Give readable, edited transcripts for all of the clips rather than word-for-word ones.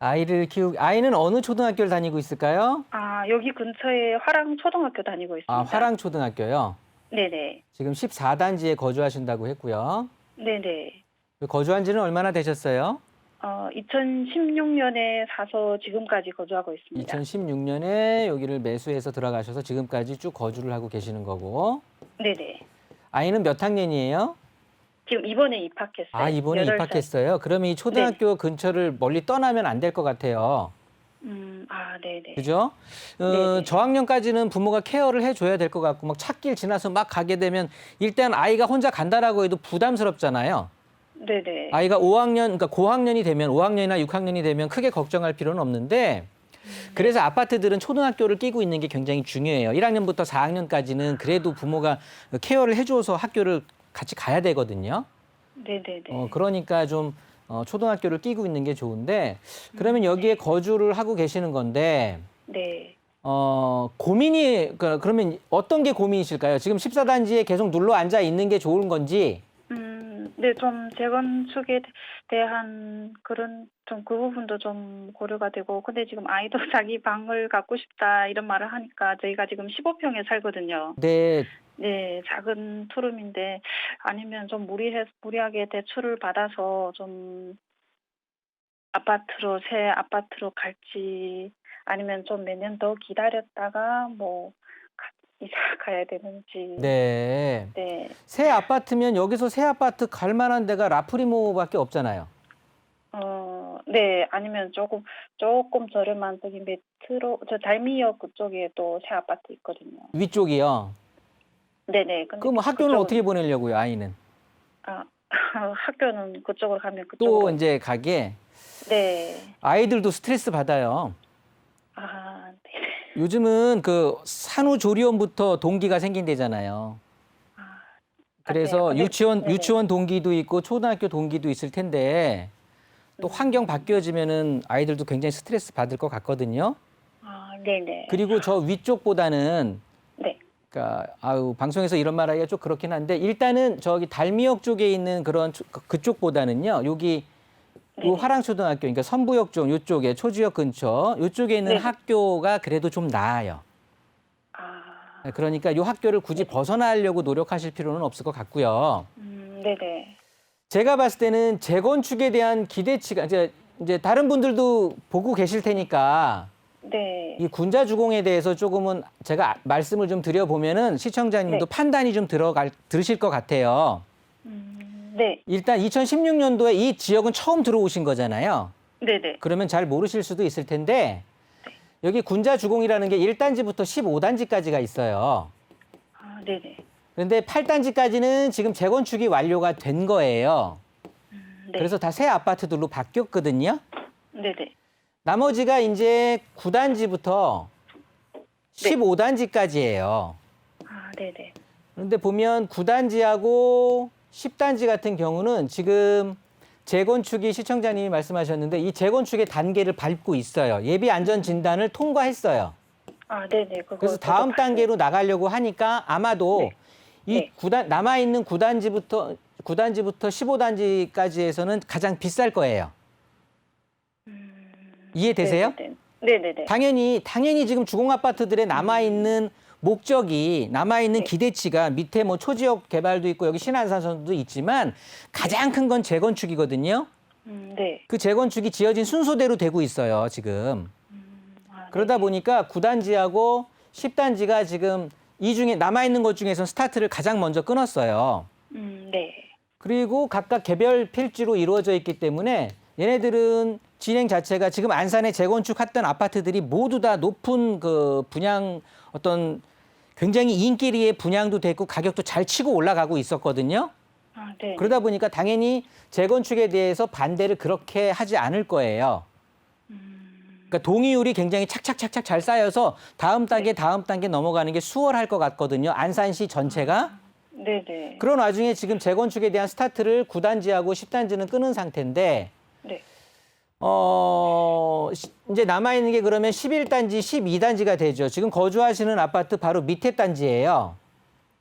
아이는 어느 초등학교를 다니고 있을까요? 아, 여기 근처에 화랑초등학교 다니고 있습니다. 화랑초등학교요. 네네. 지금 14단지에 거주하신다고 했고요. 네네. 거주한 지는 얼마나 되셨어요? 2016년에 사서 지금까지 거주하고 있습니다. 2016년에 여기를 매수해서 들어가셔서 지금까지 쭉 거주를 하고 계시는 거고. 네네. 아이는 몇 학년이에요? 지금 이번에 입학했어요. 이번에 8살. 입학했어요. 그러면 이 초등학교 근처를 멀리 떠나면 안 될 것 같아요. 네네. 그죠? 네네. 저학년까지는 부모가 케어를 해줘야 될 것 같고, 막 찾길 지나서 막 가게 되면 일단 아이가 혼자 간다라고 해도 부담스럽잖아요. 네네. 아이가 5학년, 그러니까 고학년이 되면 5학년이나 6학년이 되면 크게 걱정할 필요는 없는데, 그래서 아파트들은 초등학교를 끼고 있는 게 굉장히 중요해요. 1학년부터 4학년까지는 그래도 부모가 케어를 해줘서 학교를 같이 가야 되거든요. 네네네. 그러니까 좀 초등학교를 끼고 있는 게 좋은데, 그러면 여기에 거주를 하고 계시는 건데, 네. 그러면 어떤 게 고민이실까요? 지금 14단지에 계속 눌러 앉아 있는 게 좋은 건지. 네, 좀 재건축에 대한 그런 좀 그 부분도 좀 고려가 되고, 근데 지금 아이도 자기 방을 갖고 싶다 이런 말을 하니까 저희가 지금 15평에 살거든요. 네, 네, 작은 투룸인데 아니면 좀 무리하게 대출을 받아서 좀 새 아파트로 갈지 아니면 좀 몇 년 더 기다렸다가 뭐 이사 가야 되는지. 네. 네. 새 아파트면 여기서 새 아파트 갈 만한 데가 라프리모밖에 없잖아요. 네, 아니면 조금 저렴한 저기 저 달미역 그쪽에 또 새 아파트 있거든요. 위쪽이요. 네네. 근데 그럼 학교는 어떻게 보내려고요, 아이는? 아, 학교는 그쪽으로 가면 또 그쪽으로. 이제 가게. 네. 아이들도 스트레스 받아요. 네. 요즘은 그 산후조리원부터 동기가 생긴대잖아요. 맞아요. 그래서 근데 네네. 유치원 동기도 있고 초등학교 동기도 있을 텐데 또 환경 바뀌어지면은 아이들도 굉장히 스트레스 받을 것 같거든요. 네네. 그리고 저 위쪽보다는 네. 그러니까 방송에서 이런 말 하기가 좀 그렇긴 한데 일단은 저기 달미역 쪽에 있는 그쪽보다는요. 여기 그 네네. 화랑초등학교 그러니까 선부역 쪽 요쪽에 초지역 근처 요쪽에 있는 네네. 학교가 그래도 좀 나아요. 그러니까 이 학교를 굳이 벗어나려고 노력하실 필요는 없을 것 같고요. 네네. 제가 봤을 때는 재건축에 대한 기대치가 이제 다른 분들도 보고 계실 테니까 네. 이 군자주공에 대해서 조금은 제가 말씀을 좀 드려보면은 시청자님도 네. 판단이 좀 들으실 것 같아요. 네. 일단 2016년도에 이 지역은 처음 들어오신 거잖아요. 네네. 그러면 잘 모르실 수도 있을 텐데 여기 군자주공이라는 게 1단지부터 15단지까지가 있어요. 네네. 그런데 8단지까지는 지금 재건축이 완료가 된 거예요. 네. 그래서 다 새 아파트들로 바뀌었거든요. 네네. 나머지가 이제 9단지부터 15단지까지예요. 네네. 그런데 보면 9단지하고 10단지 같은 경우는 지금 재건축이 시청자님이 말씀하셨는데 이 재건축의 단계를 밟고 있어요. 예비 안전 진단을 통과했어요. 네네. 그래서 저도 다음 봤어요. 단계로 나가려고 하니까 아마도 이 네. 남아있는 9단지부터 15단지까지에서는 가장 비쌀 거예요. 이해되세요? 네네네. 당연히 지금 주공아파트들에 남아있는 목적이, 남아있는 네. 기대치가 밑에 뭐 초지역 개발도 있고 여기 신안산선도 있지만 가장 큰 건 재건축이거든요. 네. 그 재건축이 지어진 순서대로 되고 있어요, 지금. 그러다 네네. 보니까 9단지하고 10단지가 지금 이 중에 남아있는 것 중에서 스타트를 가장 먼저 끊었어요. 네. 그리고 각각 개별 필지로 이루어져 있기 때문에 얘네들은 진행 자체가 지금 안산에 재건축했던 아파트들이 모두 다 높은 그 분양 어떤 굉장히 인기리에 분양도 됐고 가격도 잘 치고 올라가고 있었거든요. 네. 그러다 보니까 당연히 재건축에 대해서 반대를 그렇게 하지 않을 거예요. 그러니까 동의율이 굉장히 착착착착 잘 쌓여서 다음 단계 넘어가는 게 수월할 것 같거든요. 안산시 전체가. 네네. 그런 와중에 지금 재건축에 대한 스타트를 9단지하고 10단지는 끊은 상태인데 네. 이제 남아있는 게 그러면 11단지, 12단지가 되죠. 지금 거주하시는 아파트 바로 밑에 단지예요.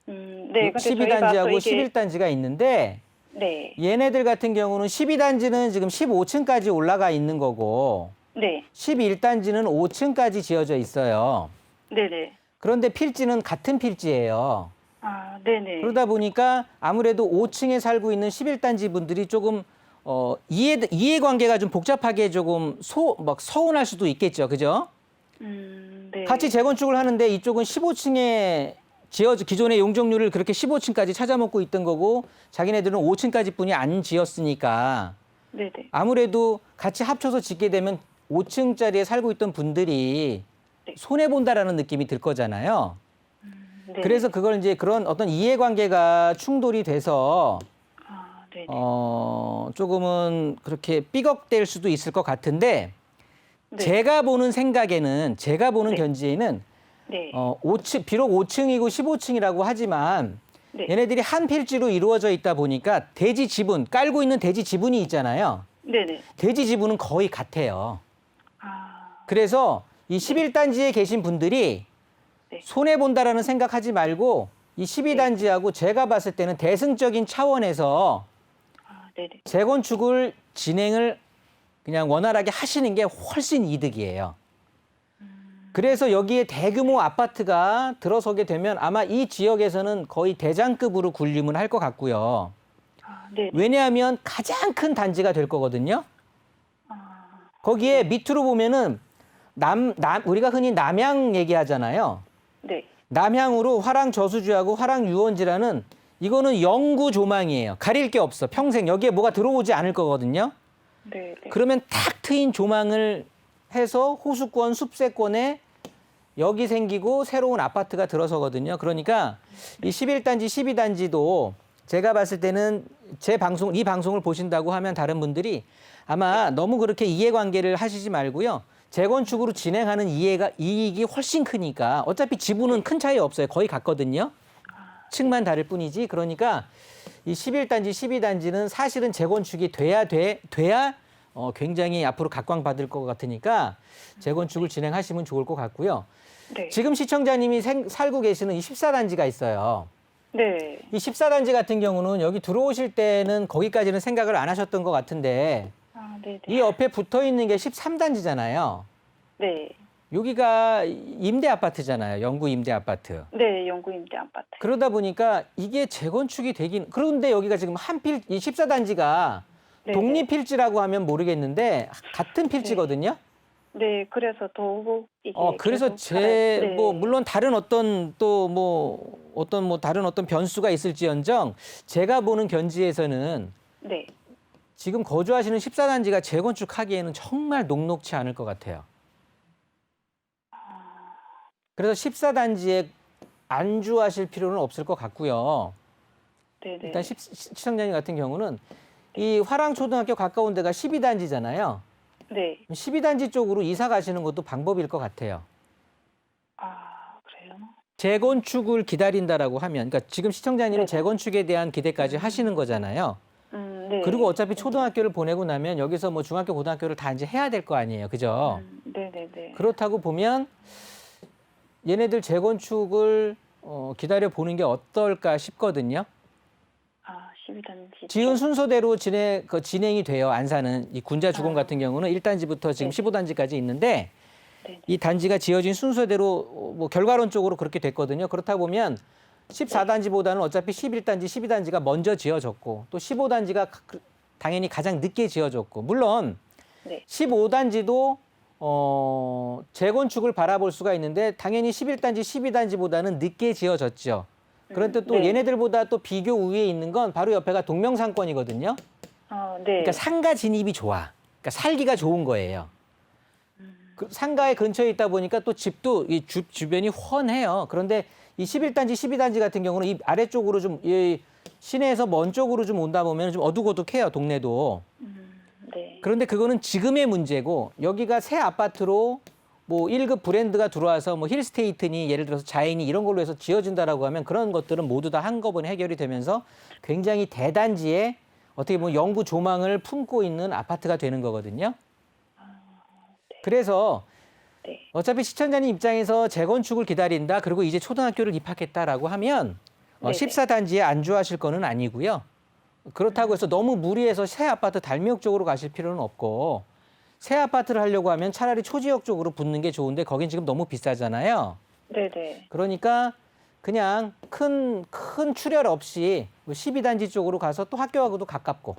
네. 근데 저희가 또 12단지하고 이게 11단지가 있는데 네. 얘네들 같은 경우는 12단지는 지금 15층까지 올라가 있는 거고 네. 11단지는 5층까지 지어져 있어요. 네네. 그런데 필지는 같은 필지예요. 아, 네네. 그러다 보니까 아무래도 5층에 살고 있는 11단지 분들이 조금 이해관계가 좀 복잡하게 조금 막 서운할 수도 있겠죠. 그죠? 네. 같이 재건축을 하는데 이쪽은 15층에 기존의 용적률을 그렇게 15층까지 찾아먹고 있던 거고 자기네들은 5층까지 뿐이 안 지었으니까 네네. 아무래도 같이 합쳐서 짓게 되면 5층짜리에 살고 있던 분들이 네. 손해본다라는 느낌이 들 거잖아요. 네네. 그래서 그걸 이제 그런 어떤 이해관계가 충돌이 돼서 아, 네네. 조금은 그렇게 삐걱댈 수도 있을 것 같은데 네. 제가 보는 생각에는 제가 보는 네. 견지에는 네. 5층 비록 5층이고 15층이라고 하지만 네. 얘네들이 한 필지로 이루어져 있다 보니까 대지 지분 깔고 있는 대지 지분이 있잖아요. 네네. 대지 지분은 거의 같아요. 아, 그래서 이 11단지에 계신 분들이 네. 손해본다라는 생각하지 말고 이 12단지하고 제가 봤을 때는 대승적인 차원에서 아, 네네. 재건축을 진행을 그냥 원활하게 하시는 게 훨씬 이득이에요. 그래서 여기에 대규모 아파트가 들어서게 되면 아마 이 지역에서는 거의 대장급으로 군림을 할 것 같고요. 아, 네네. 왜냐하면 가장 큰 단지가 될 거거든요. 아, 거기에 밑으로 보면은 우리가 흔히 남향 얘기하잖아요. 네. 남향으로 화랑 저수지하고 화랑 유원지라는 이거는 영구 조망이에요. 가릴 게 없어. 평생 여기에 뭐가 들어오지 않을 거거든요. 네네. 그러면 탁 트인 조망을 해서 호수권, 숲세권에 여기 생기고 새로운 아파트가 들어서거든요. 그러니까 이 11단지, 12단지도 제가 봤을 때는 이 방송을 보신다고 하면 다른 분들이 아마 너무 그렇게 이해관계를 하시지 말고요. 재건축으로 진행하는 이익이 훨씬 크니까 어차피 지분은 큰 차이 없어요. 거의 같거든요. 층만 다를 뿐이지. 그러니까 이 11단지, 12단지는 사실은 재건축이 돼야 굉장히 앞으로 각광받을 것 같으니까 재건축을 진행하시면 좋을 것 같고요. 네. 지금 시청자님이 살고 계시는 이 14단지가 있어요. 네. 이 14단지 같은 경우는 여기 들어오실 때는 거기까지는 생각을 안 하셨던 것 같은데 아, 네네. 이 옆에 붙어 있는 게 13단지잖아요. 네. 여기가 임대 아파트잖아요. 영구 임대 아파트. 네, 영구 임대 아파트. 그러다 보니까 이게 재건축이 그런데 여기가 지금 이 14단지가 네네. 독립필지라고 하면 모르겠는데 같은 필지거든요. 네, 그래서 더욱 이게 그래서 계속 네. 물론 다른 어떤 다른 어떤 변수가 있을지언정 제가 보는 견지에서는 네. 지금 거주하시는 14단지가 재건축하기에는 정말 녹록치 않을 것 같아요. 그래서 14단지에 안주하실 필요는 없을 것 같고요. 네네. 일단 시청자님 같은 경우는 이 화랑초등학교 가까운 데가 12단지잖아요. 네. 12단지 쪽으로 이사 가시는 것도 방법일 것 같아요. 아, 그래요? 재건축을 기다린다라고 하면, 그러니까 지금 시청자님은 네네. 재건축에 대한 기대까지 하시는 거잖아요. 네. 그리고 어차피 초등학교를 보내고 나면 여기서 뭐 중학교, 고등학교를 다 이제 해야 될 거 아니에요. 그죠? 네네네. 그렇다고 보면 얘네들 재건축을 기다려 보는 게 어떨까 싶거든요. 아, 12단지. 지은 순서대로 진행이 돼요. 안산은 이 군자주공 같은 경우는 1단지부터 지금 네. 15단지까지 있는데 네. 이 단지가 지어진 순서대로 뭐 결과론적으로 그렇게 됐거든요. 그렇다 보면 14단지보다는 어차피 11단지, 12단지가 먼저 지어졌고 또 15단지가 당연히 가장 늦게 지어졌고 물론 네. 15단지도 재건축을 바라볼 수가 있는데 당연히 11단지, 12단지보다는 늦게 지어졌죠. 그런데 또 네. 얘네들보다 또 비교 우위에 있는 건 바로 옆에가 동명상권이거든요. 네. 그러니까 상가 진입이 좋아. 그러니까 살기가 좋은 거예요. 그 상가에 근처에 있다 보니까 또 집도 이 주변이 훤해요. 그런데 이 11단지, 12단지 같은 경우는 이 아래쪽으로 이 시내에서 먼 쪽으로 좀 온다 보면 좀 어둑어둑해요, 동네도. 네. 그런데 그거는 지금의 문제고 여기가 새 아파트로 뭐 1급 브랜드가 들어와서 뭐 힐스테이트니 예를 들어서 자인이 이런 걸로 해서 지어진다라고 하면 그런 것들은 모두 다 한꺼번에 해결이 되면서 굉장히 대단지에 어떻게 보면 영구 조망을 품고 있는 아파트가 되는 거거든요. 그래서 네. 어차피 시청자님 입장에서 재건축을 기다린다. 그리고 이제 초등학교를 입학했다라고 하면 네네. 14단지에 안주하실 거는 아니고요. 그렇다고 해서 너무 무리해서 새 아파트 달미역 쪽으로 가실 필요는 없고 새 아파트를 하려고 하면 차라리 초지역 쪽으로 붙는 게 좋은데 거긴 지금 너무 비싸잖아요. 네네. 그러니까 그냥 큰 출혈 없이 12단지 쪽으로 가서 또 학교하고도 가깝고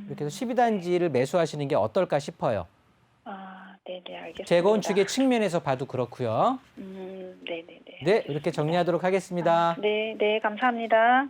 이렇게 해서 12단지를 매수하시는 게 어떨까 싶어요. 아, 네네, 알겠습니다. 재건축의 측면에서 봐도 그렇고요. 네네네. 네, 이렇게 정리하도록 하겠습니다. 네, 네, 감사합니다.